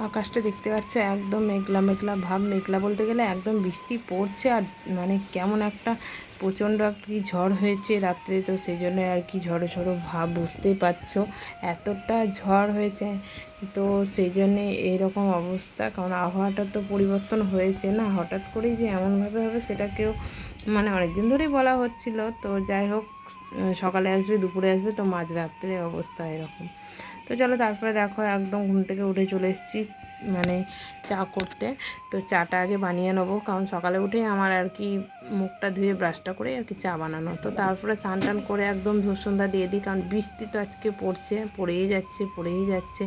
আকাশটা দেখতে পাচ্ছ একদম মেঘলা মেঘলা ভাব, মেঘলা বলতে গেলে একদম বৃষ্টি পড়ছে। আর মানে কেমন একটা প্রচণ্ড কি ঝড় হয়েছে রাত্রে, তো সেই জন্য আর কি ঝড়ো ঝড়ো ভাব, বুঝতেই পারছো এতটা ঝড় হয়েছে। তো সেই জন্যে এইরকম অবস্থা, কারণ আবহাওয়াটা তো পরিবর্তন হয়েছে না, হঠাৎ করেই যে এমনভাবে হবে সেটা কেউ মানে অনেকদিন ধরেই বলা হচ্ছিল। তো যাই হোক, সকালে আসবে দুপুরে আসবে, তো মাঝরাত্রে অবস্থা এরকম। তো চলো, তারপরে দেখো একদম ঘুম থেকে উঠে চলে এসেছি মানে চা করতে। তো চাটা আগে বানিয়ে নেবো, কারণ সকালে উঠেই আমার আর কি মুখটা ধুয়ে ব্রাশটা করে আর কি চা বানানো। তো তারপরে স্নান টান করে একদম ধূপ সন্ধ্যা দিয়ে দিই, কারণ বৃষ্টি তো আজকে পড়ছে, পড়েই যাচ্ছে।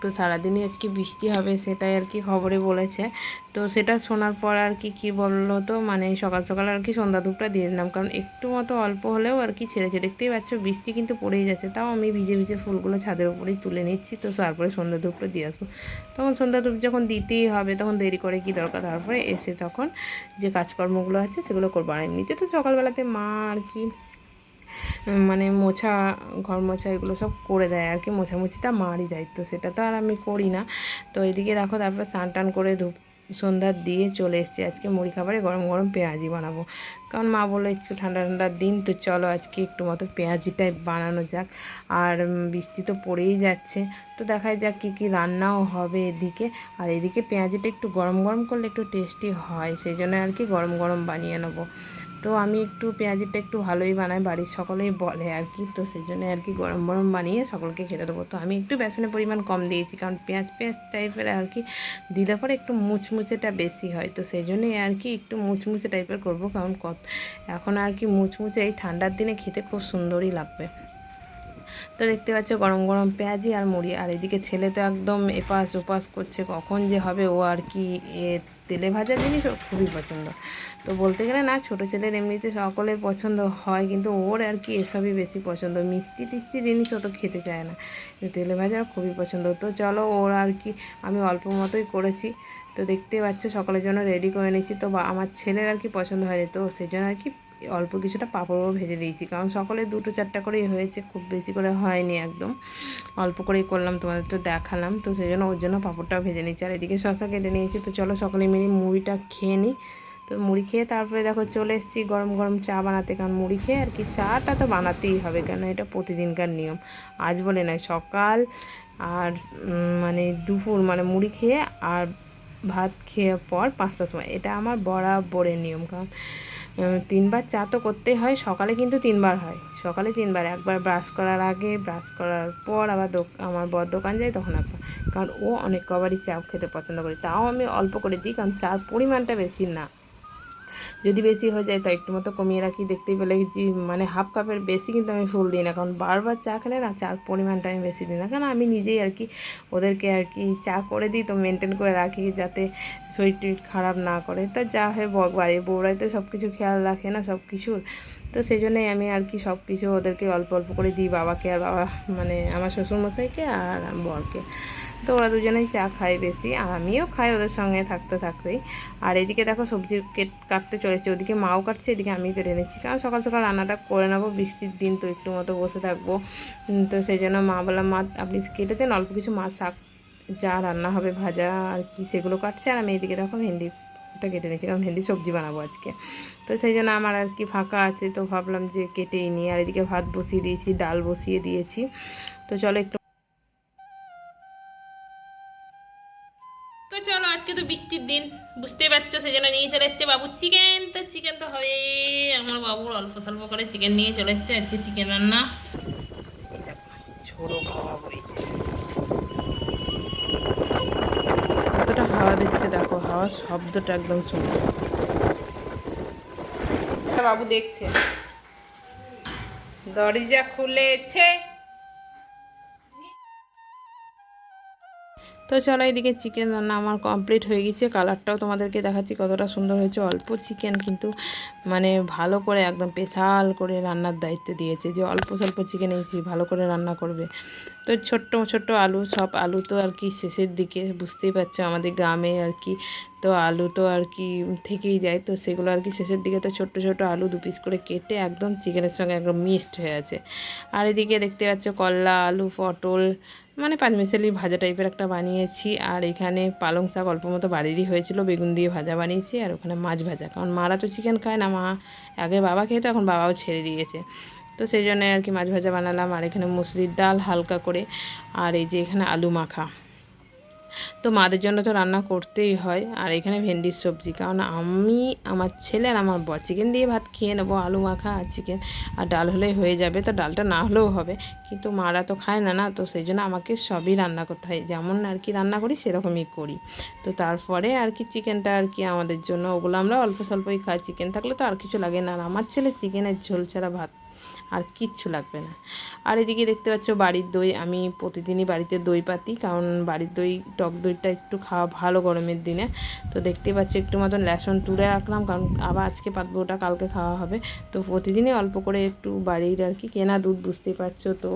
তো সারাদিনই আজকে বৃষ্টি হবে সেটাই আর কি খবরে বলেছে। তো সেটা শোনার পর আর কি কী বললো, তো মানে সকাল সকাল আর কি সন্ধ্যা ধূপটা দিয়ে দিলাম, কারণ একটু মতো অল্প হলেও আর কি ছেড়েছে। দেখতেই পাচ্ছ বৃষ্টি কিন্তু পড়েই যাচ্ছে, তাও আমি ভিজে ভিজে ফুলগুলো ছাদের উপরেই তুলে নিচ্ছি। তো তারপরে সন্ধ্যা ধূপটা দিয়ে আসবো। তখন সন্ধ্যা ধূপ যখন দিতেই হবে তখন দেরি করে কি দরকার, তারপরে এসে তখন যে কাজকর্মগুলো আছে সেগুলো করবো। আর এমনিতে তো সকালবেলাতে মা আর কি মানে মোছা, ঘর মোছা এগুলো সব করে দেয় আর কি, মোছামুছিটা মারই দায়িত্ব, সেটা তো আর আমি করি না। তো এদিকে দেখো, তারপর স্নান টান করে ধূপ সন্ধ্যা দিয়ে চলে এসেছি। আজকে মুড়ি খাবারে গরম গরম পেঁয়াজি বানাবো, কারণ মা বললো একটু ঠান্ডা ঠান্ডার দিন, তো চলো আজকে একটু মতো পেঁয়াজিটাই বানানো যাক। আর বৃষ্টি তো পড়েই যাচ্ছে, তো দেখা যাক কী কী রান্নাও হবে এদিকে। আর এদিকে পেঁয়াজিটা একটু গরম গরম করলে একটু টেস্টি হয়, সেই জন্য আর কি গরম গরম বানিয়ে নেবো। তো আমি একটু পেঁয়াজিটা একটু ভালোই বানাই, বাড়ির সকলেই বলে আর কি, তো সেই জন্য আর কি গরম গরম বানিয়ে সকলকে খেতে দেবো। তো আমি একটু বেসনের পরিমাণ কম দিয়েছি, কারণ পেঁয়াজ পেঁয়াজ টাইপের আর কি দিলে পরে একটু মুচমুচেটা বেশি হয়, তো সেই জন্যই আর কি একটু মুচমুচে টাইপের করব, কারণ এখন আর কি মুচমুচে এই ঠান্ডার দিনে খেতে খুব সুন্দরই লাগবে। তো দেখতে পাচ্ছ গরম গরম পেঁয়াজি আর মুড়ি, আর এদিকে ছেলে তো একদম এপাশ ওপাশ করছে কখন যে হবে। ও আর কি তেলে ভাজা জিনিস ওর খুবই পছন্দ। তো বলতে গেলে না, ছোটো ছেলের এমনিতে সকলের পছন্দ হয়, কিন্তু ওর আর কি এসবই বেশি পছন্দ, মিষ্টি টিষ্টি জিনিস ও তো খেতে চায় না, তেলে ভাজা খুবই পছন্দ। তো চলো, ওর আর কি আমি অল্প মতোই করেছি। তো দেখতে পাচ্ছ সকলের জন্য রেডি করে নিচ্ছি। তো আমার ছেলের আর কি পছন্দ হয়নি, তো সেই জন্য আর কি অল্প কিছুটা পাঁপড়ও ভেজে দিয়েছি, কারণ সকলে দুটো চারটা করেই হয়েছে, খুব বেশি করে হয়নি, একদম অল্প করেই করলাম, তোমাদের তো দেখালাম। তো সেই জন্য ওর জন্য পাঁপড়টাও ভেজে নিচ্ছি, আর এদিকে শশা কেটে নিয়েছি। তো চলো সকলে মিলে মুড়িটা খেয়ে নিই। তো মুড়ি খেয়ে তারপরে দেখো চলে এসেছি গরম গরম চা বানাতে, কারণ মুড়ি খেয়ে আর কি চাটা তো বানাতেই হবে, কেন এটা প্রতিদিনকার নিয়ম, আজ বলে নয়। সকাল আর মানে দুপুর মানে মুড়ি খেয়ে আর ভাত খেয়ে পর 5টার সময়, এটা আমার বরাবরের নিয়ম, কারণ 3বার চা তো করতেই হয়। সকালে কিন্তু 3বার হয়, সকালে 3বার, একবার ব্রাশ করার আগে, ব্রাশ করার পর, আবার আমার বর দোকান যায় তখন একবার, কারণ ও অনেক কবারই চা খেতে পছন্দ করে। তাও আমি অল্প করে দিই, কারণ চার পরিমাণটা বেশি না, যদি বেশি হয়ে যায় তো একটু মতো কমিয়ে রাখি। দেখতেই পেলে যে মানে হাফ কাপের বেশি কিন্তু আমি ফুল দিই না, কারণ বারবার চা খেলে না চার পরিমাণটা আমি বেশি দিই না, কারণ আমি নিজেই আর কি ওদেরকে আর কি চা করে দিই, তো মেনটেন করে রাখি যাতে শরীর টরীর খারাপ না করে। তা যা হয় বাড়ির বউরাই তো সব কিছু খেয়াল রাখে না সব কিছুর, তো সেই জন্যই আমি আর কি সব কিছু ওদেরকে অল্প অল্প করে দিই, বাবাকে আর বাবা মানে আমার শ্বশুরমশাইকে আর বরকে। তো ওরা দুজনেই চা খায় বেশি, আর আমিও খাই ওদের সঙ্গে থাকতে থাকতেই। আর এদিকে দেখো সবজি কাটতে চলেছে, ওদিকে মাও কাটছে, এদিকে আমি কেটে নিচ্ছি, কারণ সকাল সকাল রান্নাটা করে নেবো, বৃষ্টির দিন তো একটু মতো বসে থাকবো। তো সেই জন্য মা বললাম, মা আপনি কেটে দেন অল্প কিছু, মাছ শাক যা রান্না হবে ভাজা আর কি সেগুলো কাটছে, আর আমি এদিকে দেখো ভেন্ডিটা কেটে নিচ্ছি, কারণ ভেন্ডি সবজি বানাবো আজকে। তো সেই জন্য আমার আর কি ফাঁকা আছে, তো ভাবলাম যে কেটেই নিই। আর এদিকে ভাত বসিয়ে দিয়েছি, ডাল বসিয়ে দিয়েছি। তো চলো একটু, তো চলো আজকে তো বৃষ্টির দিন বুঝতেই পারছো, সেই জন্য নিয়ে চলে এসছে বাবু চিকেন। তো চিকেন তো হবে, আমার বাবুর অল্প স্বল্প করে চিকেন নিয়ে চলে এসছে, আজকে চিকেন রান্না। ঝোড়ো খাওয়া হয়েছে, কতটা হাওয়া দিচ্ছে দেখো, হাওয়ার শব্দটা একদম শুনবে। বাবু দেখছে, দরজা খুলেছে। তো চলো, এদিকে চিকেন রান্না আমার কমপ্লিট হয়ে গেছে, কালারটাও তোমাদেরকে দেখাচ্ছি কতটা সুন্দর হয়েছে। অল্প চিকেন কিন্তু মানে ভালো করে একদম স্পেশাল করে রান্নার দায়িত্ব দিয়েছে, যে অল্প স্বল্প চিকেন এনেছি ভালো করে রান্না করবে। তো ছোট্ট ছোট্ট আলু, সব আলু তো আর কি শেষের দিকে, বুঝতেই পারছো আমাদের গ্রামে আর কি তো আলু তো আর কি থেকেই যায়, তো সেগুলো আর কি শেষের দিকে তো ছোট্ট ছোট্ট আলু 2 পিস করে কেটে একদম চিকেনের সঙ্গে একদম মিক্সড হয়ে আছে। আর এদিকে দেখতে পাচ্ছ করলা, আলু, পটল, মানে পাঁচমিশালি ভাজা টাইপের একটা বানিয়েছি। আর এখানে পালং শাক অল্প মতো বাড়িরই হয়েছিল, বেগুন দিয়ে ভাজা বানিয়েছি। আর ওখানে মাছ ভাজা, কারণ মারা তো চিকেন খায় না, মা আগে বাবা খেত, এখন বাবাও ছেড়ে দিয়েছে, তো সেই জন্য আর কি মাছ ভাজা বানালাম। আর এখানে মুসুরির ডাল হালকা করে, আর এই যে এখানে আলু মাখা। তো মাদের জন্য তো রান্না করতেই হয়। আর এখানে ভেন্ডির সবজি, কারণ আমি, আমার ছেলে আর আমার বর চিকেন দিয়ে ভাত খেয়ে নেবো, আলু মাখা আর চিকেন আর ডাল হলেই হয়ে যাবে। তো ডালটা না হলেও হবে, কিন্তু মারা তো খায় না, তো সেই জন্য আমাকে সবই রান্না করতে হয়, যেমন আর কি রান্না করি সেরকমই করি। তো তারপরে আর কি চিকেনটা আর কি আমাদের জন্য, ওগুলো আমরা অল্প স্বল্পই খাই, চিকেন থাকলে তো আর কিছু লাগে না। আর আমার ছেলে চিকেনের ঝোল ছাড়া ভাত আর কিচ্ছু লাগবে না। আর এদিকে দেখতে পাচ্ছ বাড়ির দই, আমি প্রতিদিনই বাড়িতে দই পাতি, কারণ বাড়ির দই, টক দইটা একটু খাওয়া ভালো গরমের দিনে। তো দেখতে পাচ্ছি একটু মতন লেসন তুলে রাখলাম, কারণ আবার আজকে পাতবো, ওটা কালকে খাওয়া হবে। তো প্রতিদিনই অল্প করে একটু বাড়ির আর কি কেনা দুধ, বুঝতেই পারছো তো,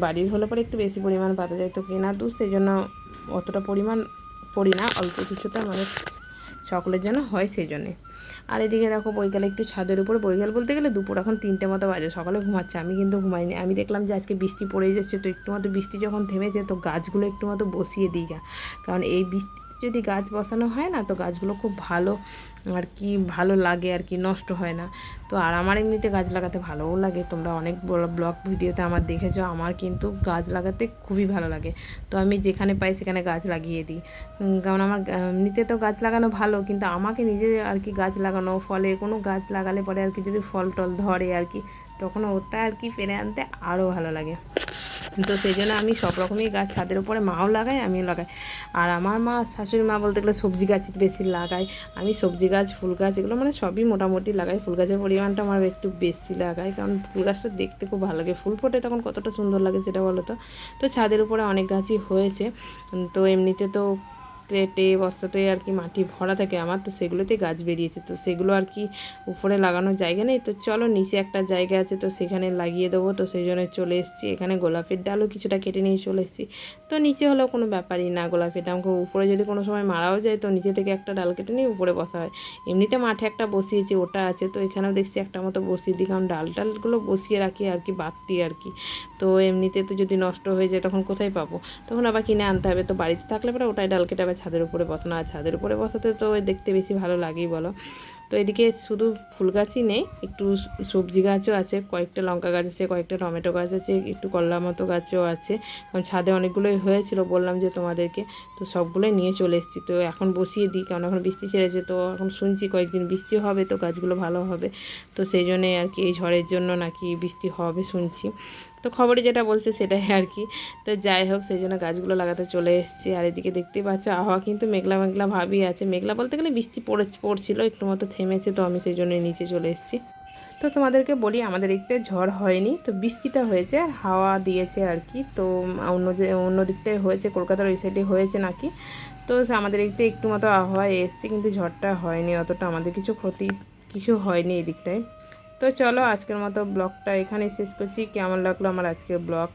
বাড়ির হলে পরে একটু বেশি পরিমাণ পাতা যায়, তো কেনা দুধ সেই জন্য অতটা পরিমাণ করি না, অল্প কিছুটা, মানে সকলের জন্য হয় সেই জন্যে। আর এদিকে দেখো বৈকালে একটু ছাদের উপর, বৈকাল বলতে গেলে দুপুর এখন 3টে মতো বাজে, সকালে ঘুমাচ্ছে, আমি কিন্তু ঘুমাইনি। আমি দেখলাম যে আজকে বৃষ্টি পড়েই যাচ্ছে, তো একটু মতো বৃষ্টি যখন থেমেছে তো গাছগুলো একটু মতো বসিয়ে দিই গা, কারণ এই বৃষ্টি যদি গাছ বসানো হয় না, তো গাছগুলো খুব ভালো আর কি ভালো লাগে আর কি, নষ্ট হয় না। তো আর আমার এমনিতে গাছ লাগাতে ভালোও লাগে, তোমরা অনেক ব্লগ ভিডিওতে আমার দেখেছো, আমার কিন্তু গাছ লাগাতে খুবই ভালো লাগে। তো আমি যেখানে পাই সেখানে গাছ লাগিয়ে দিই, কারণ আমার এমনিতে তো গাছ লাগানো ভালো, কিন্তু আমাকে নিজে আর কি গাছ লাগানো, ফলে কোনো গাছ লাগালে পরে আর কি যদি ফল টল ধরে আর কি, তখন ওটা আর কি ফেরে আনতে আরও ভালো লাগে। তো সেই জন্য আমি সব রকমই গাছ ছাদের উপরে, মাও লাগাই আমিও লাগাই। আর আমার মা, শাশুড়ি মা বলতে গেলে সবজি গাছ বেশি লাগাই, আমি সবজি গাছ, ফুল গাছ, এগুলো মানে সবই মোটামুটি লাগাই। ফুল গাছের পরিমাণটা আমার একটু বেশি লাগাই, কারণ ফুল গাছটা দেখতে খুব ভালো লাগে, ফুল ফোটে তখন কতটা সুন্দর লাগে সেটা বলো তো। তো ছাদের উপরে অনেক গাছই হয়েছে। তো এমনিতে তো ক্রেটে বস্তাতে আর কি মাটি ভরা থাকে আমার, তো সেগুলোতে গাছ বেরিয়েছে, তো সেগুলো আর কি উপরে লাগানোর জায়গা নেই, তো চলো নিচে একটা জায়গা আছে, তো সেখানে লাগিয়ে দেবো। তো সেই জন্য চলে এসেছি, এখানে গোলাপের ডালও কিছুটা কেটে নিয়ে চলে এসেছি। তো নিচে হলেও কোনো ব্যাপারই না, গোলাপের ডাল উপরে যদি কোনো সময় মারাও যায়, তো নিচে থেকে একটা ডাল কেটে নিয়ে উপরে বসা হয়। এমনিতে মাঠে একটা বসিয়েছি, ওটা আছে, তো এখানেও দেখছি একটা মতো বসিয়ে দিই, কারণ ডালগুলো বসিয়ে রাখি আর কি, বাড়তি আর কি। তো এমনিতে তো যদি নষ্ট হয়ে যায় তখন কোথায় পাবো, তখন আবার কিনে আনতে হবে। তো বাড়িতে থাকলে পরে ওটাই ডাল কেটে আবার ছাদের উপরে বসানো, আর ছাদের উপরে বসাতে তো দেখতে বেশি ভালো লাগেই বলো। তো এদিকে শুধু ফুল গাছই নেই, একটু সবজি গাছও আছে, কয়েকটা লঙ্কা গাছ আছে, কয়েকটা টমেটো গাছ আছে, একটু করলা মতো গাছও আছে, কারণ ছাদে অনেকগুলোই হয়েছিল, বললাম যে তোমাদেরকে। তো সবগুলোই নিয়ে চলে এসেছি, তো এখন বসিয়ে দিই, কারণ এখন বৃষ্টি ছেড়েছে, তো এখন শুনছি কয়েকদিন বৃষ্টি হবে, তো গাছগুলো ভালো হবে। তো সেই জন্যে আর কি, এই ঝড়ের জন্য নাকি বৃষ্টি হবে শুনছি, তো খবরে যেটা বলছে সেটাই আর কি। তো যাই হোক, সেই জন্য গাছগুলো লাগাতে চলে এসেছি। আর এদিকে দেখতেই পাচ্ছ আবহাওয়া কিন্তু মেঘলা মেঘলা ভাবই আছে, মেঘলা বলতে গেলে বৃষ্টি পড়ছিল, একটু মতো থেমেছে, তো আমি সেই জন্য নিচে চলে এসেছি। তো তোমাদেরকে বলি, আমাদের একটু ঝড় হয়নি, তো বৃষ্টিটা হয়েছে আর হাওয়া দিয়েছে আর কি। তো অন্য দিকটায় হয়েছে, কলকাতার ওই সাইডে হয়েছে নাকি। তো আমাদের একটু একটু মতো আবহাওয়া এসছে, কিন্তু ঝড়টা হয়নি অতটা, আমাদের কিছু হয়নি এই দিকটায়। তো চলো আজকের মতো ব্লগটা এখানেই শেষ করছি। কেমন লাগলো আমার আজকের ব্লগ